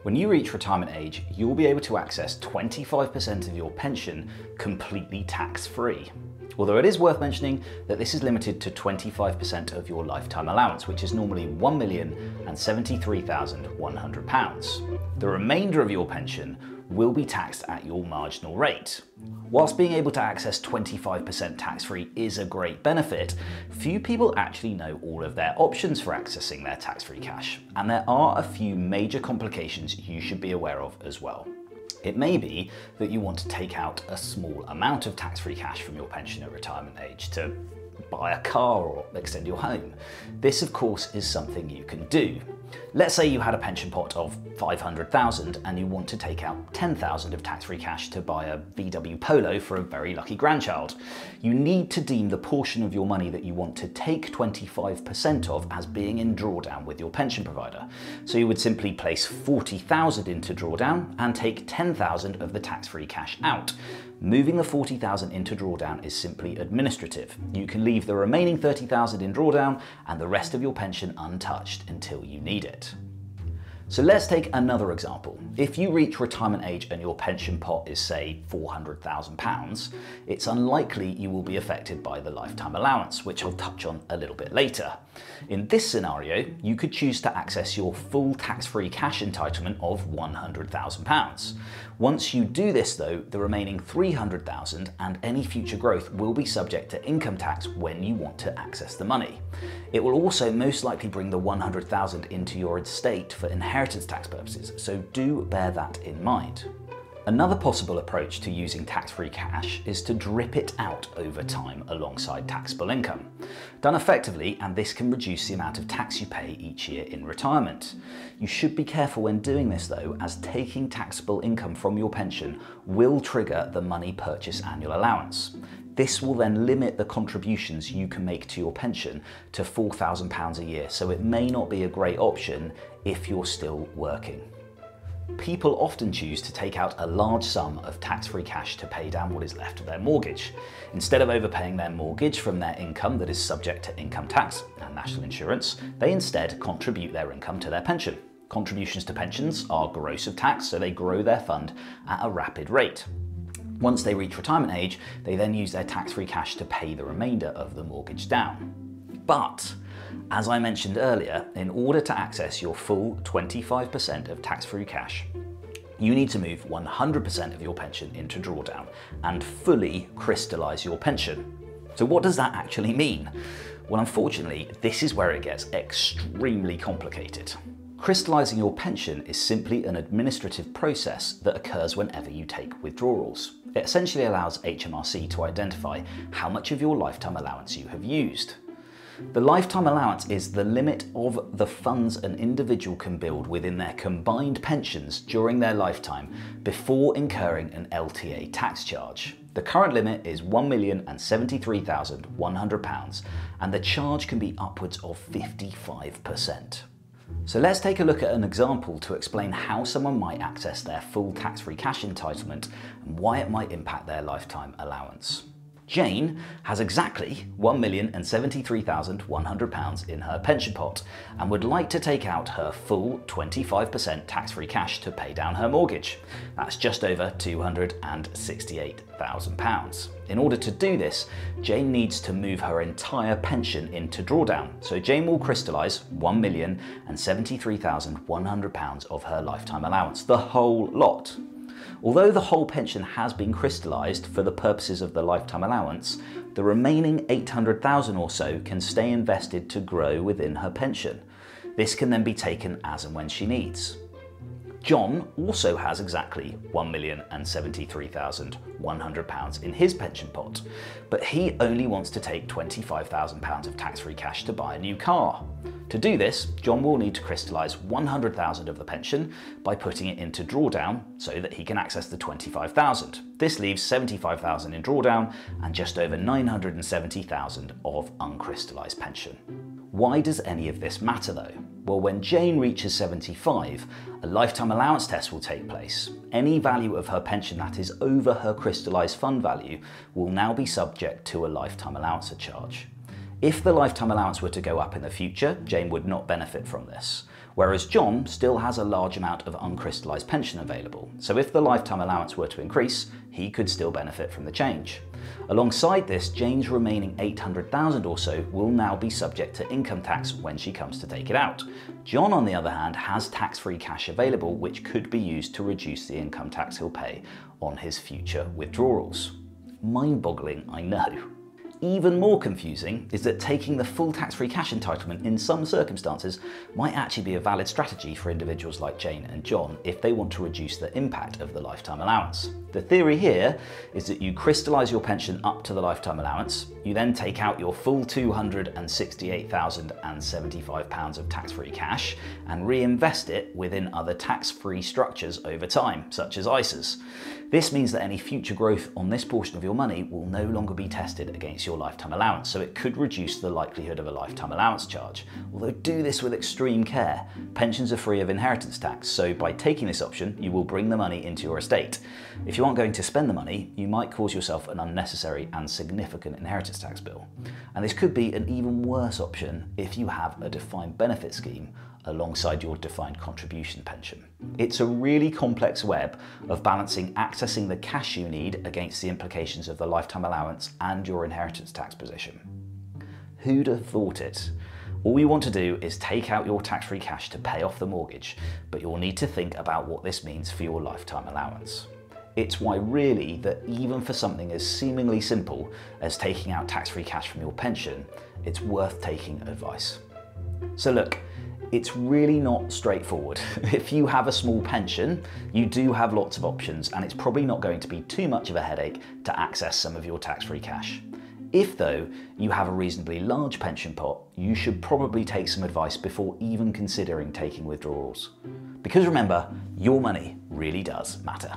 When you reach retirement age, you'll be able to access 25% of your pension completely tax-free. Although it is worth mentioning that this is limited to 25% of your lifetime allowance, which is normally £1,073,100. The remainder of your pension will be taxed at your marginal rate. Whilst being able to access 25% tax-free is a great benefit, few people actually know all of their options for accessing their tax-free cash, and there are a few major complications you should be aware of as well. It may be that you want to take out a small amount of tax-free cash from your pension at retirement age to buy a car or extend your home. This, of course, is something you can do. Let's say you had a pension pot of $500,000 and you want to take out $10,000 of tax-free cash to buy a VW Polo for a very lucky grandchild. You need to deem the portion of your money that you want to take 25% of as being in drawdown with your pension provider. So you would simply place $40,000 into drawdown and take $10,000 of the tax-free cash out. Moving the $40,000 into drawdown is simply administrative. You can leave the remaining $30,000 in drawdown and the rest of your pension untouched until you need it. So let's take another example. If you reach retirement age and your pension pot is, say, £400,000, it's unlikely you will be affected by the lifetime allowance, which I'll touch on a little bit later. In this scenario, you could choose to access your full tax-free cash entitlement of £100,000. Once you do this though, the remaining $300,000 and any future growth will be subject to income tax when you want to access the money. It will also most likely bring the $100,000 into your estate for inheritance tax purposes, so do bear that in mind. Another possible approach to using tax-free cash is to drip it out over time alongside taxable income. Done effectively, and this can reduce the amount of tax you pay each year in retirement. You should be careful when doing this though, as taking taxable income from your pension will trigger the Money Purchase Annual Allowance. This will then limit the contributions you can make to your pension to £4,000 a year, so it may not be a great option if you're still working. People often choose to take out a large sum of tax-free cash to pay down what is left of their mortgage. Instead of overpaying their mortgage from their income that is subject to income tax and national insurance, they instead contribute their income to their pension. Contributions to pensions are gross of tax, so they grow their fund at a rapid rate. Once they reach retirement age, they then use their tax-free cash to pay the remainder of the mortgage down. But, as I mentioned earlier, in order to access your full 25% of tax-free cash, you need to move 100% of your pension into drawdown and fully crystallize your pension. So what does that actually mean? Well, unfortunately, this is where it gets extremely complicated. Crystalising your pension is simply an administrative process that occurs whenever you take withdrawals. It essentially allows HMRC to identify how much of your lifetime allowance you have used. The lifetime allowance is the limit of the funds an individual can build within their combined pensions during their lifetime before incurring an LTA tax charge. The current limit is £1,073,100 and the charge can be upwards of 55%. So let's take a look at an example to explain how someone might access their full tax-free cash entitlement and why it might impact their lifetime allowance. Jane has exactly £1,073,100 in her pension pot and would like to take out her full 25% tax-free cash to pay down her mortgage. That's just over £268,000. In order to do this, Jane needs to move her entire pension into drawdown. So Jane will crystallise £1,073,100 of her lifetime allowance, the whole lot. Although the whole pension has been crystallised for the purposes of the lifetime allowance, the remaining $800,000 or so can stay invested to grow within her pension. This can then be taken as and when she needs. John also has exactly £1,073,100 in his pension pot, but he only wants to take £25,000 of tax-free cash to buy a new car. To do this, John will need to crystallise $100,000 of the pension by putting it into drawdown so that he can access the $25,000. This leaves $75,000 in drawdown and just over $970,000 of uncrystallised pension. Why does any of this matter though? Well, when Jane reaches 75, a lifetime allowance test will take place. Any value of her pension that is over her crystallised fund value will now be subject to a lifetime allowance charge. If the lifetime allowance were to go up in the future, Jane would not benefit from this. whereas John still has a large amount of uncrystallised pension available. So if the lifetime allowance were to increase, he could still benefit from the change. Alongside this, Jane's remaining $800,000 or so will now be subject to income tax when she comes to take it out. John, on the other hand, has tax-free cash available which could be used to reduce the income tax he'll pay on his future withdrawals. Mind-boggling, I know. Even more confusing is that taking the full tax-free cash entitlement in some circumstances might actually be a valid strategy for individuals like Jane and John if they want to reduce the impact of the lifetime allowance. The theory here is that you crystallise your pension up to the lifetime allowance, you then take out your full £268,075 of tax-free cash and reinvest it within other tax-free structures over time, such as ISAs. This means that any future growth on this portion of your money will no longer be tested against your lifetime allowance, so it could reduce the likelihood of a lifetime allowance charge. Although do this with extreme care. Pensions are free of inheritance tax, so by taking this option, you will bring the money into your estate. If you aren't going to spend the money, you might cause yourself an unnecessary and significant inheritance tax bill. And this could be an even worse option if you have a defined benefit scheme alongside your defined contribution pension. It's a really complex web of balancing accessing the cash you need against the implications of the lifetime allowance and your inheritance tax position. Who'd have thought it? All you want to do is take out your tax-free cash to pay off the mortgage, but you'll need to think about what this means for your lifetime allowance. It's why really that even for something as seemingly simple as taking out tax-free cash from your pension, it's worth taking advice. So look, it's really not straightforward. If you have a small pension, you do have lots of options and it's probably not going to be too much of a headache to access some of your tax-free cash. If though, you have a reasonably large pension pot, you should probably take some advice before even considering taking withdrawals. Because remember, your money really does matter.